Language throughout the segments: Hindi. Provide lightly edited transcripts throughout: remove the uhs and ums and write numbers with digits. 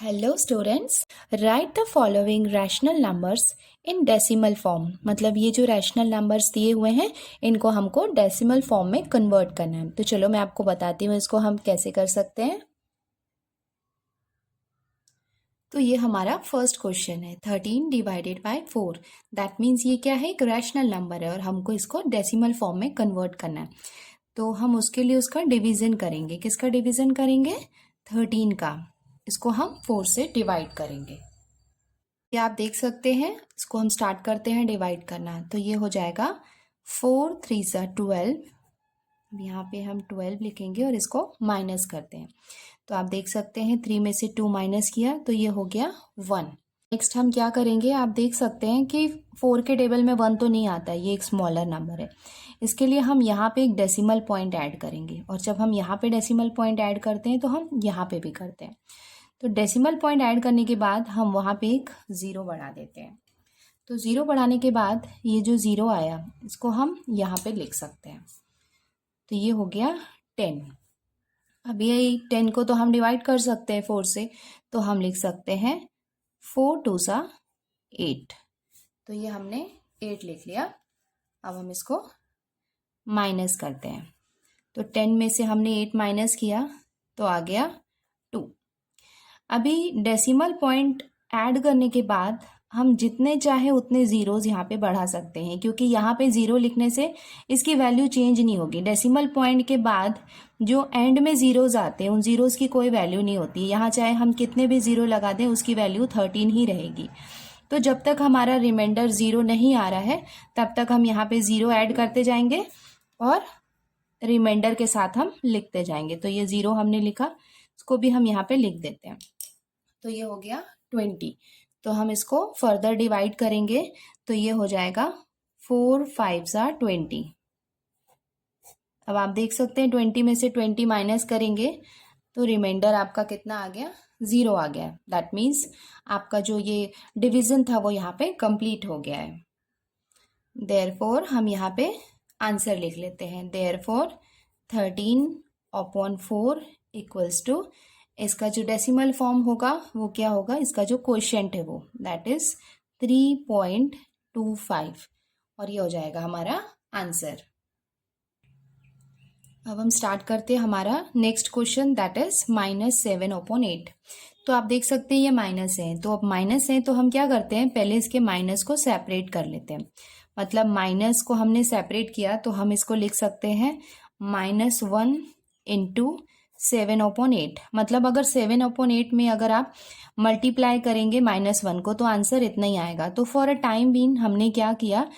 Hello students, right the following rational numbers in decimal form. मतलब ये जो रैशनल नंबर्स दिए हुए हैं इनको हमको डेसिमल फॉर्म में कन्वर्ट करना है। तो चलो मैं आपको बताती हूँ इसको हम कैसे कर सकते हैं। तो ये हमारा फर्स्ट क्वेश्चन है 13 डिवाइडेड बाय 4। दैट मीन्स ये क्या है, एक रैशनल नंबर है और हमको इसको डेसिमल फॉर्म में कन्वर्ट करना है। तो हम उसके लिए उसका डिवीजन करेंगे। किसका डिवीजन करेंगे? 13 का। इसको हम 4 से डिवाइड करेंगे। ये आप देख सकते हैं। इसको हम स्टार्ट करते हैं डिवाइड करना। तो ये हो जाएगा 4 3 सा 12। अब यहाँ पे हम 12 लिखेंगे और इसको माइनस करते हैं। तो आप देख सकते हैं 3 में से 2 माइनस किया तो ये हो गया 1। नेक्स्ट हम क्या करेंगे, आप देख सकते हैं कि 4 के टेबल में 1 तो नहीं आता है, ये एक स्मॉलर नंबर है। इसके लिए हम यहाँ पे एक डेसिमल पॉइंट ऐड करेंगे और जब हम यहाँ पे डेसिमल पॉइंट ऐड करते हैं तो हम यहाँ पे भी करते हैं। तो डेसिमल पॉइंट ऐड करने के बाद हम वहाँ पे एक ज़ीरो बढ़ा देते हैं। तो ज़ीरो बढ़ाने के बाद ये जो ज़ीरो आया इसको हम यहाँ पे लिख सकते हैं। तो ये हो गया 10। अब ये 10 को तो हम डिवाइड कर सकते हैं 4 से, तो हम लिख सकते हैं 4 2 सा 8। तो ये हमने 8 लिख लिया। अब हम इसको माइनस करते हैं। तो 10 में से हमने 8 माइनस किया तो आ गया 2। अभी डेसिमल पॉइंट ऐड करने के बाद हम जितने चाहे उतने ज़ीरोज़ यहाँ पे बढ़ा सकते हैं, क्योंकि यहाँ पे ज़ीरो लिखने से इसकी वैल्यू चेंज नहीं होगी। डेसिमल पॉइंट के बाद जो एंड में ज़ीरोज़ आते हैं उन ज़ीरोज़ की कोई वैल्यू नहीं होती। यहाँ चाहे हम कितने भी ज़ीरो लगा दें उसकी वैल्यू 13 ही रहेगी। तो जब तक हमारा रिमाइंडर ज़ीरो नहीं आ रहा है तब तक हम यहाँ पे ज़ीरो ऐड करते जाएंगे और रिमाइंडर के साथ हम लिखते जाएंगे। तो ये ज़ीरो हमने लिखा, इसको भी हम यहाँ पे लिख देते हैं। तो ये हो गया 20। तो हम इसको फर्दर डिवाइड करेंगे तो ये हो जाएगा 4 5 सा 20। अब आप देख सकते हैं 20 में से 20 माइनस करेंगे तो रिमाइंडर आपका कितना आ गया? 0 आ गया। दैट मीन्स आपका जो ये डिवीजन था वो यहाँ पे कंप्लीट हो गया है। देयरफॉर हम यहाँ पे आंसर लिख लेते हैं। देयरफॉर 13/4 इक्वल्स टू, इसका जो डेसिमल फॉर्म होगा वो क्या होगा, इसका जो क्वोशिएंट है वो दैट इज 3.25 और ये हो जाएगा हमारा आंसर। अब हम स्टार्ट करते हैं हमारा नेक्स्ट क्वेश्चन दैट इज -7/8। तो आप देख सकते हैं ये माइनस है, तो अब माइनस है तो हम क्या करते हैं, पहले इसके माइनस को सेपरेट कर लेते हैं। मतलब माइनस को हमने सेपरेट किया तो हम इसको लिख सकते हैं -1 इंटू 7/8। मतलब अगर 7/8 में अगर आप मल्टीप्लाई करेंगे -1 को तो आंसर इतना ही आएगा। तो फॉर अ टाइम बीन हमने क्या किया,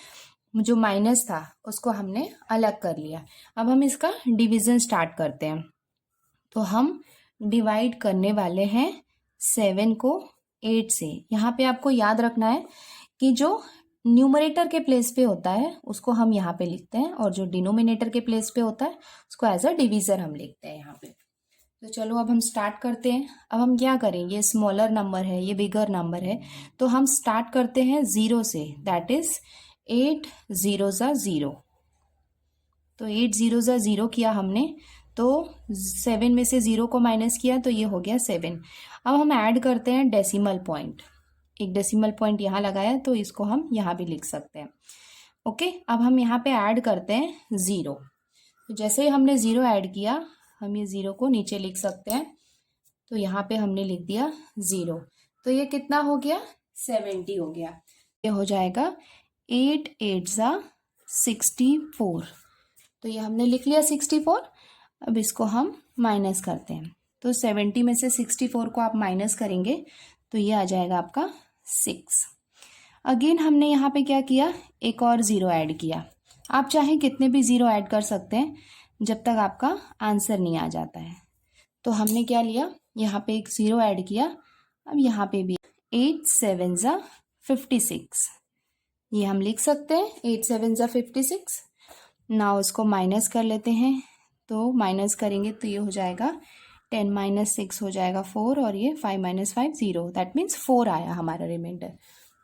जो माइनस था उसको हमने अलग कर लिया। अब हम इसका डिवीजन स्टार्ट करते हैं। तो हम डिवाइड करने वाले हैं 7 को 8 से। यहाँ पे आपको याद रखना है कि जो न्यूमरेटर के प्लेस पे होता है उसको हम यहाँ पे लिखते हैं और जो डिनोमिनेटर के प्लेस पे होता है उसको एज अ डिवीजर हम लिखते हैं यहाँ पे। तो चलो अब हम स्टार्ट करते हैं। अब हम क्या करें, ये स्मॉलर नंबर है, ये बिगर नंबर है, तो हम स्टार्ट करते हैं 0 से। दैट इज 8 0 ज़ा 0। तो 8 0 ज़ा 0 किया हमने, तो 7 में से 0 को माइनस किया तो ये हो गया 7। अब हम ऐड करते हैं डेसिमल पॉइंट। एक डेसिमल पॉइंट यहाँ लगाया तो इसको हम यहाँ भी लिख सकते हैं। ओके, अब हम यहाँ पे ऐड करते हैं 0। तो जैसे ही हमने 0 ऐड किया हम ये 0 को नीचे लिख सकते हैं। तो यहाँ पे हमने लिख दिया 0। तो ये कितना हो गया? 70 हो गया। ये हो जाएगा 8 8 ज़ा 64। तो ये हमने लिख लिया 64। अब इसको हम माइनस करते हैं। तो 70 में से 64 को आप माइनस करेंगे तो ये आ जाएगा आपका 6। अगेन हमने यहाँ पे क्या किया, एक और 0 ऐड किया। आप चाहे कितने भी 0 ऐड कर सकते हैं जब तक आपका आंसर नहीं आ जाता है। तो हमने क्या लिया, यहाँ पे एक 0 ऐड किया। अब यहाँ पे भी 8 7 ज़ा 56, ये हम लिख सकते हैं 8 7 ज़ा 56। ना उसको माइनस कर लेते हैं। तो माइनस करेंगे तो ये हो जाएगा 10 माइनस 6 हो जाएगा 4 और ये 5 माइनस 5 0। दैट मीन्स 4 आया हमारा रिमाइंडर।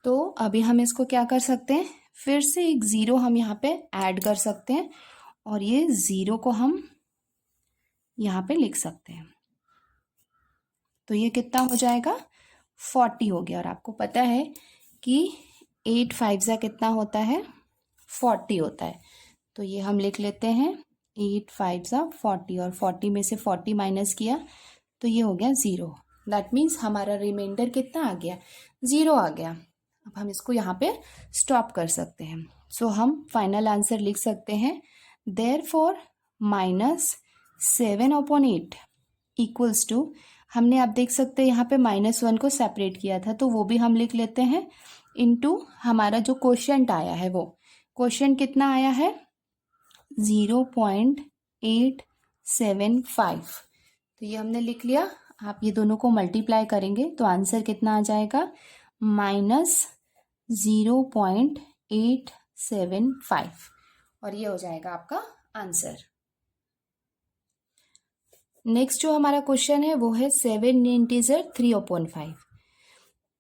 तो अभी हम इसको क्या कर सकते हैं, फिर से एक 0 हम यहाँ पे ऐड कर सकते हैं और ये 0 को हम यहाँ पे लिख सकते हैं। तो ये कितना हो जाएगा, 40 हो गया। और आपको पता है कि 8 5 ज़ा कितना होता है, 40 होता है। तो ये हम लिख लेते हैं 8 5 ज़ा 40, और 40 में से 40 माइनस किया तो ये हो गया 0। दैट मीन्स हमारा रिमाइंडर कितना आ गया, 0 आ गया। अब हम इसको यहाँ पे स्टॉप कर सकते हैं। सो हम फाइनल आंसर लिख सकते हैं, देयरफॉर -7/8 इक्वल्स टू, हमने आप देख सकते हैं यहाँ पे -1 को सेपरेट किया था तो वो भी हम लिख लेते हैं, इनटू हमारा जो क्वोशिएंट आया है, वो क्वोशिएंट कितना आया है 0.875। तो ये हमने लिख लिया। आप ये दोनों को मल्टीप्लाई करेंगे तो आंसर कितना आ जाएगा, -0.875, और ये हो जाएगा आपका आंसर। नेक्स्ट जो हमारा क्वेश्चन है वो है 7 इंटीजर 3/5।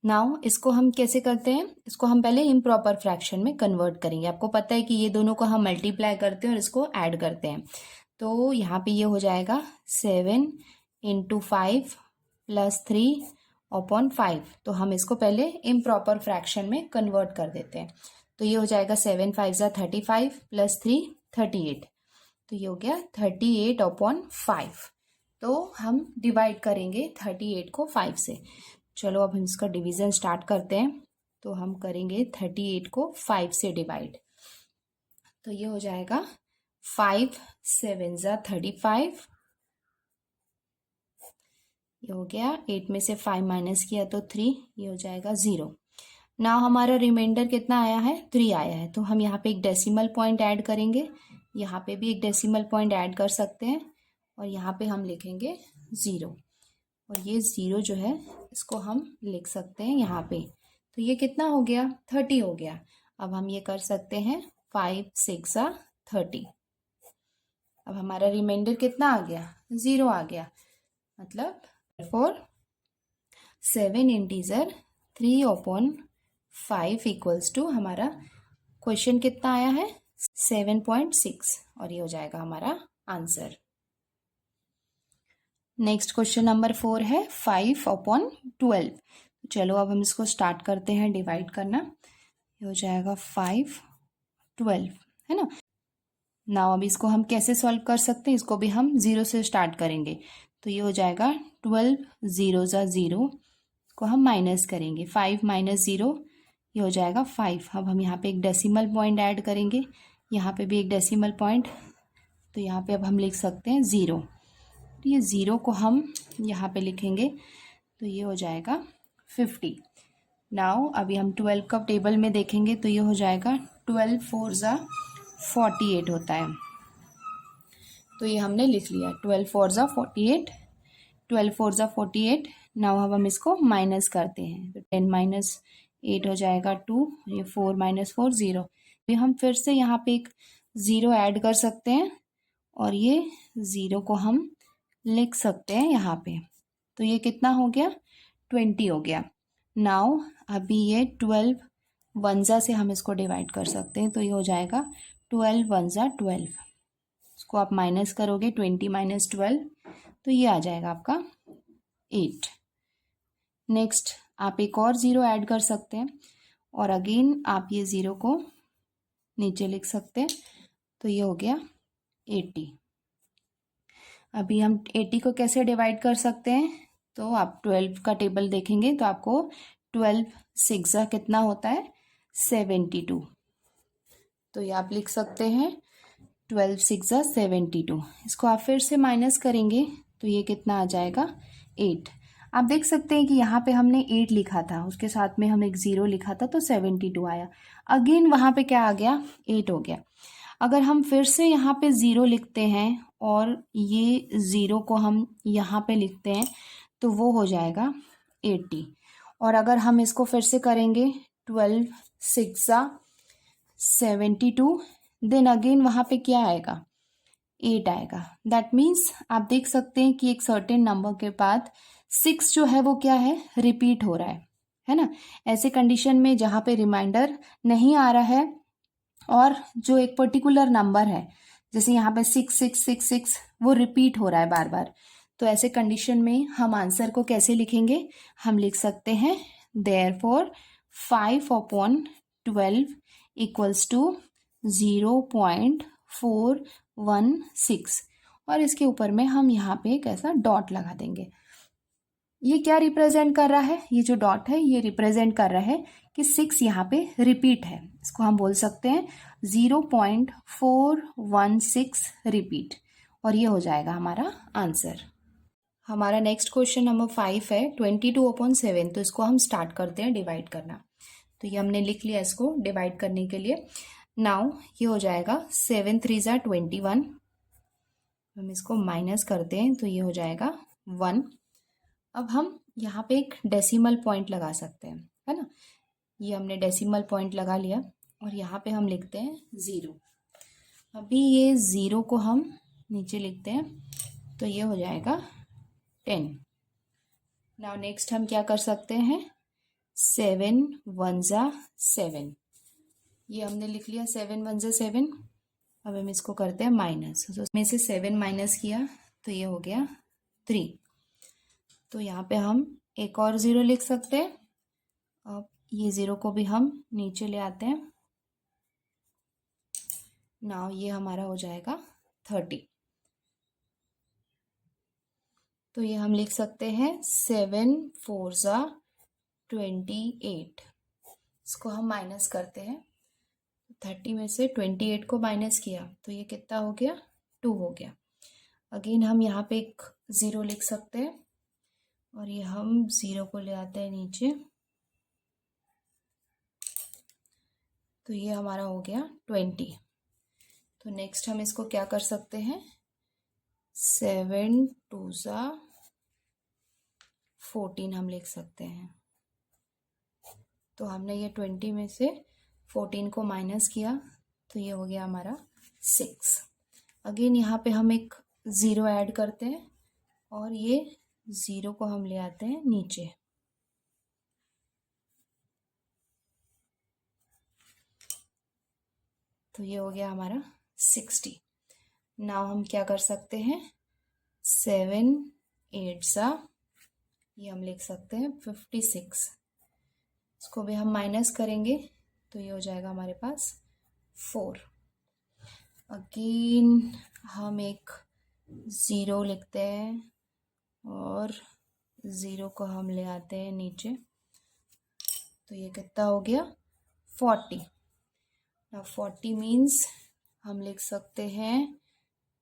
नाउ इसको हम कैसे करते हैं, इसको हम पहले इम्प्रॉपर फ्रैक्शन में कन्वर्ट करेंगे। आपको पता है कि ये दोनों को हम मल्टीप्लाई करते हैं और इसको ऐड करते हैं। तो यहाँ पे ये हो जाएगा 7 × 5 + 3/5। तो हम इसको पहले इम्प्रॉपर फ्रैक्शन में कन्वर्ट कर देते हैं। तो ये हो जाएगा 7 5 ज़ा 35 + 3 38। तो ये हो गया 38/5। तो हम डिवाइड करेंगे 38 को 5 से। चलो अब हम इसका डिवीज़न स्टार्ट करते हैं। तो हम करेंगे 38 को 5 से डिवाइड। तो ये हो जाएगा 5 7 ज़ा 35, ये हो गया। 8 में से 5 माइनस किया तो 3, ये हो जाएगा 0। ना हमारा रिमाइंडर कितना आया है, 3 आया है। तो हम यहाँ पे एक डेसिमल पॉइंट ऐड करेंगे, यहाँ पे भी एक डेसिमल पॉइंट ऐड कर सकते हैं, और यहाँ पे हम लिखेंगे 0। और ये 0 जो है इसको हम लिख सकते हैं यहाँ पे। तो ये कितना हो गया, 30 हो गया। अब हम ये कर सकते हैं 5 6 ज़ा 30। अब हमारा रिमाइंडर कितना आ गया, 0 आ गया। मतलब 7 इंटीजर 3/5 इक्वल्स टू, हमारा क्वेश्चन कितना आया है 7.6, और ये हो जाएगा हमारा आंसर। नेक्स्ट क्वेश्चन नंबर 4 है 5/12। चलो अब हम इसको स्टार्ट करते हैं डिवाइड करना। ये हो जाएगा 5 12, है ना। नाउ अब इसको हम कैसे सॉल्व कर सकते हैं, इसको भी हम 0 से स्टार्ट करेंगे। तो ये हो जाएगा 12 0 ज़ा 0 को हम माइनस करेंगे, 5 - 0, ये हो जाएगा 5। अब हम यहाँ पे एक डेसिमल पॉइंट ऐड करेंगे, यहाँ पे भी एक डेसिमल पॉइंट। तो यहाँ पे अब हम लिख सकते हैं 0। तो ये 0 को हम यहाँ पे लिखेंगे तो ये हो जाएगा 50। नाउ अभी हम 12 का टेबल में देखेंगे तो ये हो जाएगा 12 4 ज़ा 48 होता है। तो ये हमने लिख लिया 12 4 ज़ा 48, 12 4 ज़ा 48। नाउ अब हम इसको माइनस करते हैं तो 10 - 8 हो जाएगा 2, ये 4 - 4 0। ये हम फिर से यहाँ पे एक 0 ऐड कर सकते हैं, और ये 0 को हम लिख सकते हैं यहाँ पे। तो ये कितना हो गया, 20 हो गया। नाउ अभी ये 12 1 ज़ा से हम इसको डिवाइड कर सकते हैं। तो ये हो जाएगा 12 1 ज़ा 12। इसको आप माइनस करोगे 20 - 12, तो ये आ जाएगा आपका 8। नेक्स्ट आप एक और 0 ऐड कर सकते हैं, और अगेन आप ये 0 को नीचे लिख सकते हैं। तो ये हो गया 80। अभी हम 80 को कैसे डिवाइड कर सकते हैं, तो आप 12 का टेबल देखेंगे तो आपको 12 6 ज़ा कितना होता है 72। तो ये आप लिख सकते हैं 12 6 ज़ा 72। इसको आप फिर से माइनस करेंगे तो ये कितना आ जाएगा 8। आप देख सकते हैं कि यहाँ पे हमने 8 लिखा था, उसके साथ में हम एक 0 लिखा था तो 72 आया। अगेन वहाँ पे क्या आ गया, 8 हो गया। अगर हम फिर से यहाँ पे 0 लिखते हैं और ये 0 को हम यहाँ पे लिखते हैं तो वो हो जाएगा 80। और अगर हम इसको फिर से करेंगे 12 6 ज़ा 72, देन अगेन वहाँ पे क्या आएगा 8 आएगा। दैट मीन्स आप देख सकते हैं कि एक सर्टेन नंबर के बाद 6 जो है वो क्या है, रिपीट हो रहा है ना। ऐसे कंडीशन में जहाँ पे रिमाइंडर नहीं आ रहा है और जो एक पर्टिकुलर नंबर है, जैसे यहाँ पे 6 6 6 6 वो रिपीट हो रहा है बार बार, तो ऐसे कंडीशन में हम आंसर को कैसे लिखेंगे, हम लिख सकते हैं देयरफॉर 5/12 इक्वल्स टू 0.416 और इसके ऊपर में हम यहाँ पे एक ऐसा डॉट लगा देंगे। ये क्या रिप्रेजेंट कर रहा है, ये जो डॉट है ये रिप्रेजेंट कर रहा है कि 6 यहाँ पे रिपीट है। इसको हम बोल सकते हैं 0.416 रिपीट और ये हो जाएगा हमारा आंसर। हमारा नेक्स्ट क्वेश्चन नंबर 5 है 22/7। तो इसको हम स्टार्ट करते हैं डिवाइड करना। तो ये हमने लिख लिया इसको डिवाइड करने के लिए। नाउ ये हो जाएगा 7 3 ज़ा 21। हम इसको माइनस करते हैं तो ये हो जाएगा 1। अब हम यहाँ पे एक डेसिमल पॉइंट लगा सकते हैं, है ना। ये हमने डेसिमल पॉइंट लगा लिया और यहाँ पे हम लिखते हैं 0। अभी ये 0 को हम नीचे लिखते हैं तो ये हो जाएगा 10। नाउ नेक्स्ट हम क्या कर सकते हैं, 7 1 ज़ा 7। ये हमने लिख लिया 7 1 ज़ा 7। अब हम इसको करते हैं माइनस, तो इसमें से 7 माइनस किया तो ये हो गया 3। तो यहाँ पे हम एक और 0 लिख सकते हैं। अब ये 0 को भी हम नीचे ले आते हैं। नाउ ये हमारा हो जाएगा 30। तो ये हम लिख सकते हैं 7 4 ज़ा 28। इसको हम माइनस करते हैं। 30 में से 28 को माइनस किया तो ये कितना हो गया, 2 हो गया। अगेन हम यहाँ पे एक 0 लिख सकते हैं और ये हम 0 को ले आते हैं नीचे तो ये हमारा हो गया 20। तो नेक्स्ट हम इसको क्या कर सकते हैं, 7 2 ज़ा 14 हम लिख सकते हैं। तो हमने ये 20 में से 14 को माइनस किया तो ये हो गया हमारा 6। अगेन यहाँ पे हम एक 0 ऐड करते हैं और ये 0 को हम ले आते हैं नीचे। तो ये हो गया हमारा 60। नाउ हम क्या कर सकते हैं, 7 8 ज़ा ये हम लिख सकते हैं 56। इसको भी हम माइनस करेंगे तो ये हो जाएगा हमारे पास 4। अगेन हम एक 0 लिखते हैं और 0 को हम ले आते हैं नीचे तो ये कितना हो गया 40। now 40 मीन्स हम लिख सकते हैं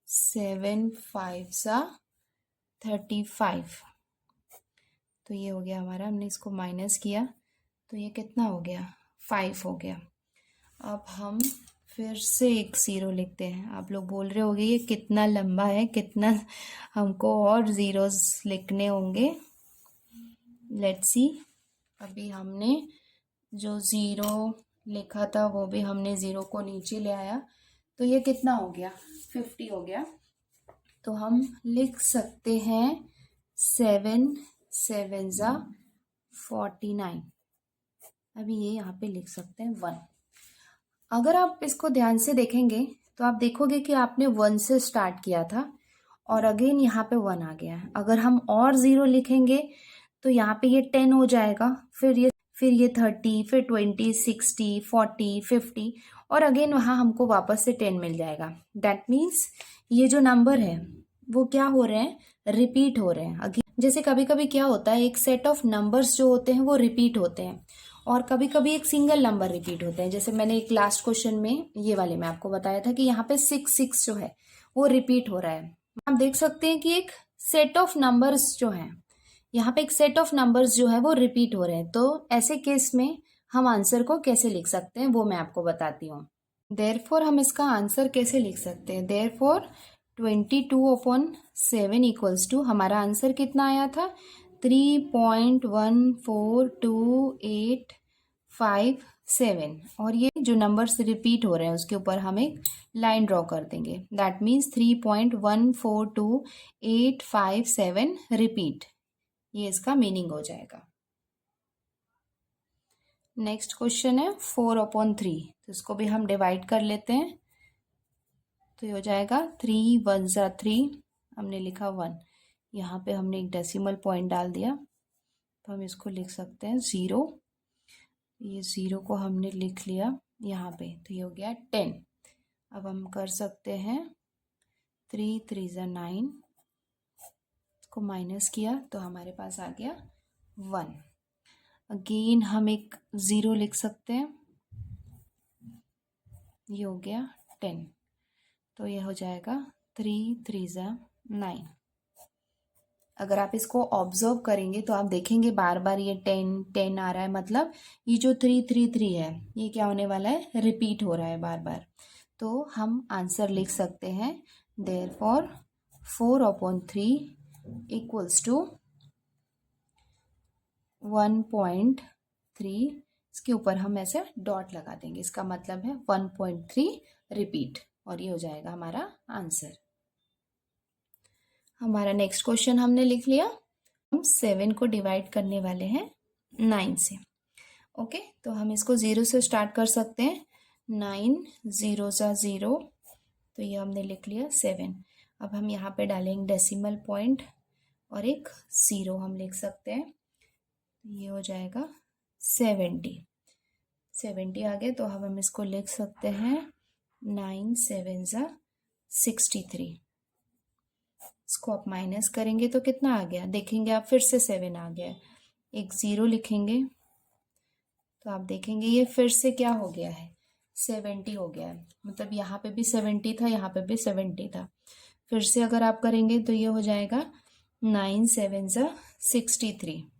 7 5 ज़ा 35। तो ये हो गया हमारा, हमने इसको माइनस किया तो ये कितना हो गया 5 हो गया। अब हम फिर से एक 0 लिखते हैं। आप लोग बोल रहे होंगे ये कितना लंबा है, कितना हमको और ज़ीरोस लिखने होंगे। Let's see. अभी हमने जो 0 लिखा था वो भी हमने 0 को नीचे ले आया तो ये कितना हो गया 50 हो गया। तो हम लिख सकते हैं 7 7 ज़ा 49। अभी ये यहाँ पे लिख सकते हैं 1। अगर आप इसको ध्यान से देखेंगे तो आप देखोगे कि आपने 1 से स्टार्ट किया था और अगेन यहाँ पे 1 आ गया है। अगर हम और 0 लिखेंगे तो यहाँ पे ये 10 हो जाएगा, फिर ये 30, फिर 20, 60, 40, 50 और अगेन वहाँ हमको वापस से 10 मिल जाएगा। दैट मीन्स ये जो नंबर है वो क्या हो रहे हैं, रिपीट हो रहे हैं। अगेन जैसे कभी कभी क्या होता है, एक सेट ऑफ नंबर्स जो होते हैं वो रिपीट होते हैं और कभी कभी एक सिंगल नंबर रिपीट होते हैं। जैसे मैंने एक लास्ट क्वेश्चन में ये वाले में आपको बताया था कि यहाँ पे 6 6 जो है वो रिपीट हो रहा है। आप देख सकते हैं कि एक सेट ऑफ नंबर्स जो है, यहाँ पे एक सेट ऑफ नंबर्स जो है वो रिपीट हो रहे हैं। तो ऐसे केस में हम आंसर को कैसे लिख सकते हैं वो मैं आपको बताती हूँ। देयरफॉर हम इसका आंसर कैसे लिख सकते हैं, देयरफॉर 22/7 इक्वल्स टू, हमारा आंसर कितना आया था 3.142857 और ये जो नंबर्स रिपीट हो रहे हैं उसके ऊपर हम एक लाइन ड्रॉ कर देंगे। दैट मीन्स 3.142857 रिपीट, ये इसका मीनिंग हो जाएगा। नेक्स्ट क्वेश्चन है 4/3। तो इसको भी हम डिवाइड कर लेते हैं तो ये हो जाएगा 3 1 ज़ा 3, हमने लिखा 1। यहाँ पे हमने एक डेसिमल पॉइंट डाल दिया, तो हम इसको लिख सकते हैं 0। ये 0 को हमने लिख लिया यहाँ पे, तो ये हो गया 10। अब हम कर सकते हैं 3 3 ज़ा 9, इसको माइनस किया तो हमारे पास आ गया 1। अगेन हम एक 0 लिख सकते हैं, ये हो गया 10, तो ये हो जाएगा 3 3 ज़ा 9। अगर आप इसको ऑब्जर्व करेंगे तो आप देखेंगे बार बार ये 10 10 आ रहा है, मतलब ये जो 3 3 3 है ये क्या होने वाला है, रिपीट हो रहा है बार बार। तो हम आंसर लिख सकते हैं देयरफॉर 4/3 इक्वल्स टू 1.3। इसके ऊपर हम ऐसे डॉट लगा देंगे, इसका मतलब है 1.3 रिपीट, और ये हो जाएगा हमारा आंसर। हमारा नेक्स्ट क्वेश्चन हमने लिख लिया। हम 7 को डिवाइड करने वाले हैं 9 से। ओके, तो हम इसको 0 से स्टार्ट कर सकते हैं। 9 0 ज़ा 0, तो ये हमने लिख लिया 7। अब हम यहाँ पे डालेंगे डेसिमल पॉइंट और एक 0 हम लिख सकते हैं, ये हो जाएगा 70। 70 आ गया, तो हम इसको लिख सकते हैं 9 7 ज़ा 63। इसको आप माइनस करेंगे तो कितना आ गया, देखेंगे आप फिर से 7 आ गया। एक 0 लिखेंगे तो आप देखेंगे ये फिर से क्या हो गया है, 70 हो गया है। मतलब यहाँ पे भी 70 था, यहाँ पे भी 70 था। फिर से अगर आप करेंगे तो ये हो जाएगा 9 7 ज़ा 63,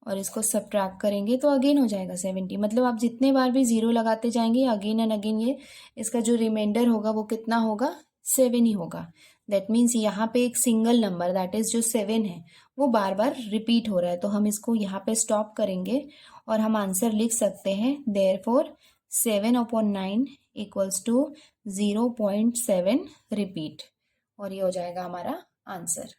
और इसको सब्ट्रैक्ट करेंगे तो अगेन हो जाएगा 70। मतलब आप जितने बार भी 0 लगाते जाएंगे अगेन एंड अगेन ये इसका जो रिमाइंडर होगा वो कितना होगा, 7 ही होगा। दैट मीन्स यहाँ पे एक सिंगल नंबर दैट इज जो 7 है वो बार बार रिपीट हो रहा है। तो हम इसको यहाँ पे स्टॉप करेंगे और हम आंसर लिख सकते हैं देयरफॉर 7/9 इक्वल्स टू 0.7 रिपीट, और ये हो जाएगा हमारा आंसर।